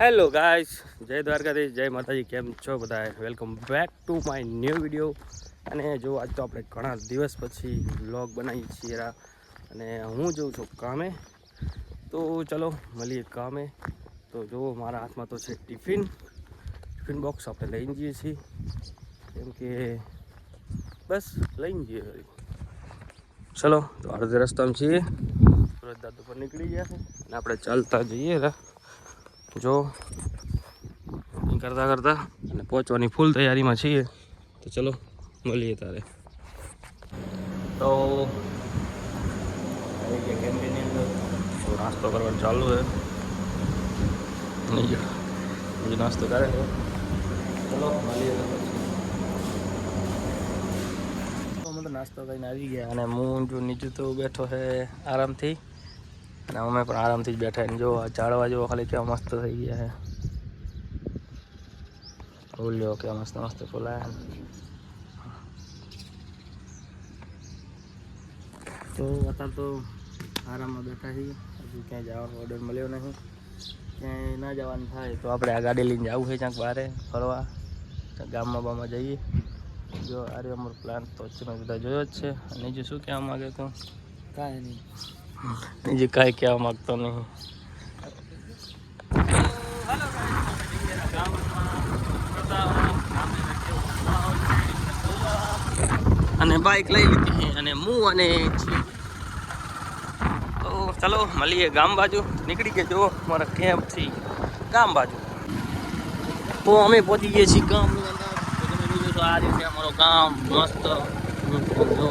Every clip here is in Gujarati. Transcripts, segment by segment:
હેલો ગાઈસ, જય દ્વારકાધીશ, જય માતાજી. કેમ છો બધા? Welcome back to my new video. અને જો આજ તો આપણે ઘણા દિવસ પછી વ્લોગ બનાવીએ છીએ અને હું જઉં છું કામે. તો ચલો મળીએ કામે. તો જો મારા હાથમાં તો છે ટિફિન બોક્સ આપણે લઈને જઈએ છીએ, કેમ કે બસ લઈને જઈએ. ચલો તો અડધે રસ્તામાં છીએ, સુરત દાદુ પર નીકળી ગયા છે અને આપણે ચાલતા જઈએ. જો કરતા કરતા અને પહોંચવાની ફૂલ તૈયારીમાં છીએ. તો ચલો મળીએ તારે. તો આવી ગયા કેન્ટીનની અંદર, તો નાસ્તો કરવાનું ચાલુ છે. બીજો નાસ્તો કરે છે. ચલો મળીએ. અમે તો નાસ્તો કરીને આવી ગયા અને હું જો નીચે તો બેઠો છે આરામથી, અને અમે પણ આરામથી જ બેઠા. ને જો ઝાડવા જેવો ખાલી કેવા મસ્ત થઈ ગયા છે. બોલ્યો કે મસ્ત મસ્ત ફૂલાયા. તો અત્યારે તો આરામમાં બેઠા છીએ. હજુ ક્યાંય જવાનો ઓર્ડર મળ્યો નહીં. ક્યાંય ના જવાનું થાય તો આપણે આ ગાડી લઈને જવું છે ક્યાંક બહાર ફરવા, ગામમાં બામમાં જઈએ. જો આ રહ્યો અમારો પ્લાન તો તમે બધા જોયો જ છે. નીચે શું કહેવા માગે તો કાંઈ નહીં, નીચે કાંઈ કહેવા માગતો નહીં. અને બાઇક લઈ લીધી અને હું અને તો ચલો મળીએ ગામ બાજુ. નીકળી ગયા જો મારા કેમ્પથી ગામ બાજુ. તો અમે પહોંચી ગયા છીએ ગામની અંદર. તો તમે જોજો આ રીતે અમારો ગામ મસ્ત જો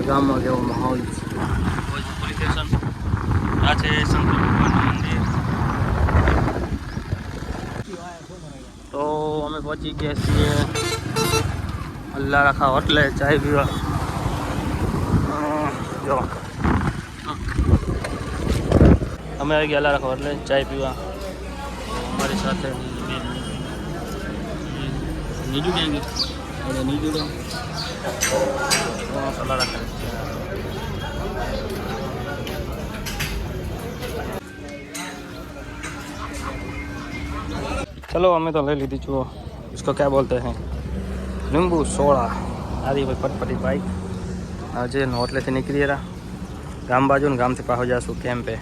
ગામમાં કેવો માહોલ છે. પોલીસ સ્ટેશન આ છે, શંકર ભગવાનનું મંદિર. તો અમે પહોંચી ગયા છીએ અલ્લા રાખા હોટલે ચાય પીવા. જો અમે આવી ગયા અલ્લા રાખા હોટલે ચાય પીવા. અમારી સાથે નીજુ ક્યાં ગયું? નીજુ તો અલ્લા રાખા. चलो हमें तो ले ली थी जो इसको क्या बोलते हैं, नींबू सोडा. आदि भाई पटपटी बाइक आज होटले से निकली रहा गाम बाजू ने गाम से पास जासूँ कैम्पे.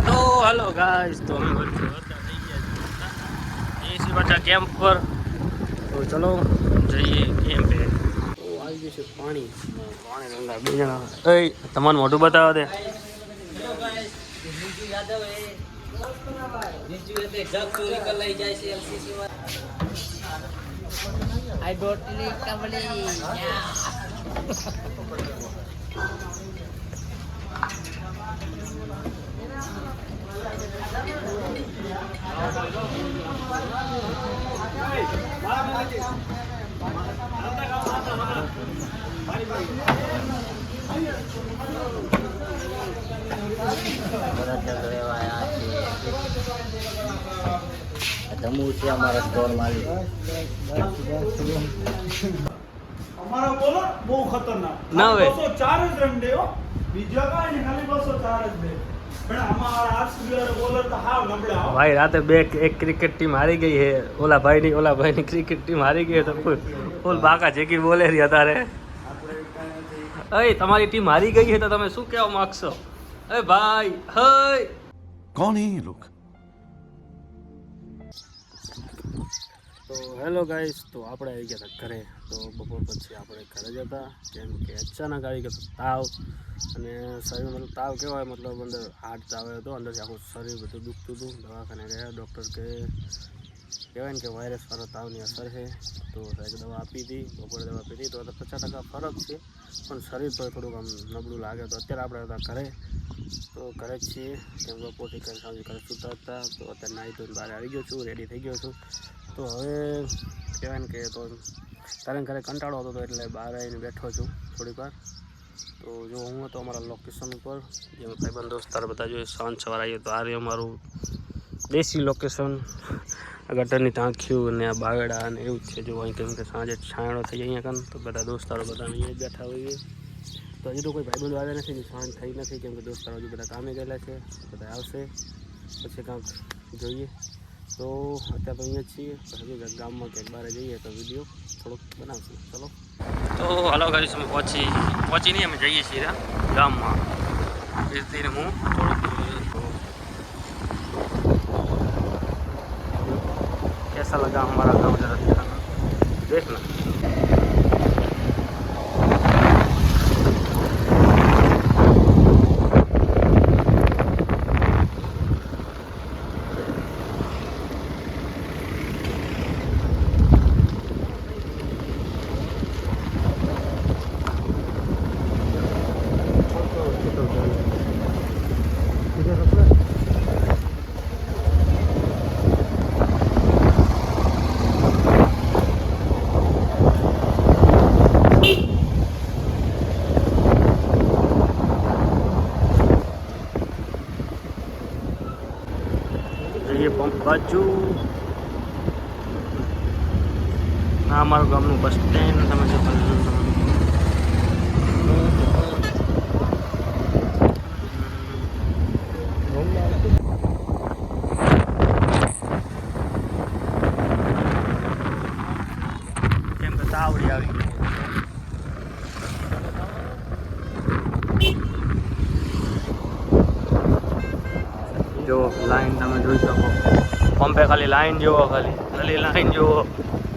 तो हेलो गाइस, तो हम बच्चा कैम्प पर. तो चलो जाइए कैम्पे. तो आई जैसे पानी पानी रंगा बीजना तमन मोटू बताओ दे. I don't need company. Dhamu છે અમારા સ્ટોર માલિક. અમારો બોલર બહુ ખતરનાક. ના હોય 204 જ રન દે હો, બીજા કાંઈ નહીં, ખાલી 204 જ દે. પણ અમારા આરસીબી બોલર તો હાવ નબળા હો भाई. रात एक क्रिकेट टीम हारी गई है. ओला भाई ની ક્રિકેટ ટીમ હારી ગઈ તો ફૂલ બાકા જેકી બોલે રહી અત્યારે. અય તમારી ટીમ હારી ગઈ છે તો તમે શું કહેવા માંગશો? અય ભાઈ હય कौन है ये लोग? તો હેલો ગાઈસ, તો આપણે આવી ગયા હતા ઘરે. તો બપોર પછી આપણે ઘરે જ હતા, કેમ કે અચાનક આવી ગયો તાવ. અને શરીર મતલબ તાવ કહેવાય, મતલબ અંદર હાર્ટ ચાવે હતો, અંદરથી આખું શરીર બધું દુખતું હતું. દવાખાને ગયા, ડૉક્ટર કહેવાય ને કે વાયરસવાળો તાવની અસર છે. તો એક દવા આપી હતી, બપોરે દવા આપી હતી. તો 50% ફરક છે, પણ શરીર પર થોડુંક આમ નબળું લાગે. તો અત્યારે આપણે હતા ઘરે. તો ઘરે જ છીએ, કેમ બપોરથી ઘરે સાંજે ઘરે સૂતા હતા. તો અત્યારે નાહી ધોઈને બહાર આવી ગયો છું, રેડી થઈ ગયો છું. તો હવે કહેવાય ને કે તો તારે ઘરે કંટાળો હતો, તો એટલે બહાર આવીને બેઠો છું થોડીક વાર. તો જો હું હતો અમારા લોકેશન ઉપર, જે ભાઈબંધ દોસ્તાર બધા જોઈએ. સાંજ સવાર આવીએ તો આ રહ્યું અમારું દેશી લોકેશન. ગટરની ટાંખ્યું અને આ બાવેડા અને એવું જ છે. જો અહીં કેમ કે સાંજે છાંયડો થઈ જાય અહીંયા કાન, તો બધા દોસ્તારો બધા અહીંયા બેઠા હોઈએ. તો હજી તો કોઈ ભાઈબંધો આવ્યા નથી, સાંજ થઈ નથી, કેમ કે દોસ્તારો હજુ બધા કામે ગયેલા છે. બધા આવશે પછી કાંક જોઈએ. તો અત્યારે તો અહીંયા જ છીએ, હજુ કંઈક ગામમાં ક્યાંક બહાર જઈએ તો વિડીયો થોડોક બનાવશું. ચલો તો હાલો ગાઈસ, અમે પહોંચી નહીં, અમે જઈએ છીએ ગામમાં. કીર્તિને હું થોડુંક कैसा लगा हमारा गाँव जरा दिखाना, देखना. ये पंप बाजू આ અમારું ગામનું બસ સ્ટેન્ડ તમે જો કેમ કે તાવડી આવી ગઈ. જો લાઈન તમે જોઈ શકો, પંપે ખાલી લાઈન જુઓ, ખાલી લાઈન જુઓ.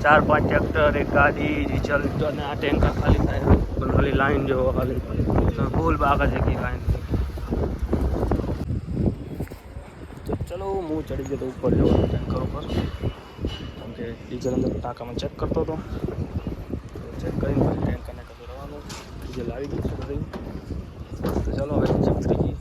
4-5 ટ્રેક્ટર, એક ગાડી ડીઝલ અને આ ટેન્કર ખાલી થાય, પણ ખાલી લાઈન જુઓ, ખાલી ફૂલ બાગા છે કે લાઈન. તો ચલો હું ચડી ગયો તો ઉપર જવાનો ટેન્કર ઉપર, કેમ કે ડીઝલ અંદર ટાંકામાં ચેક કરતો હતો. ચેક કરીને પછી ટેન્કરને કશું રહેવાનું ડીઝલ આવી ગયું છે બધું. તો ચલો હવે ચેક થઈ ગઈ.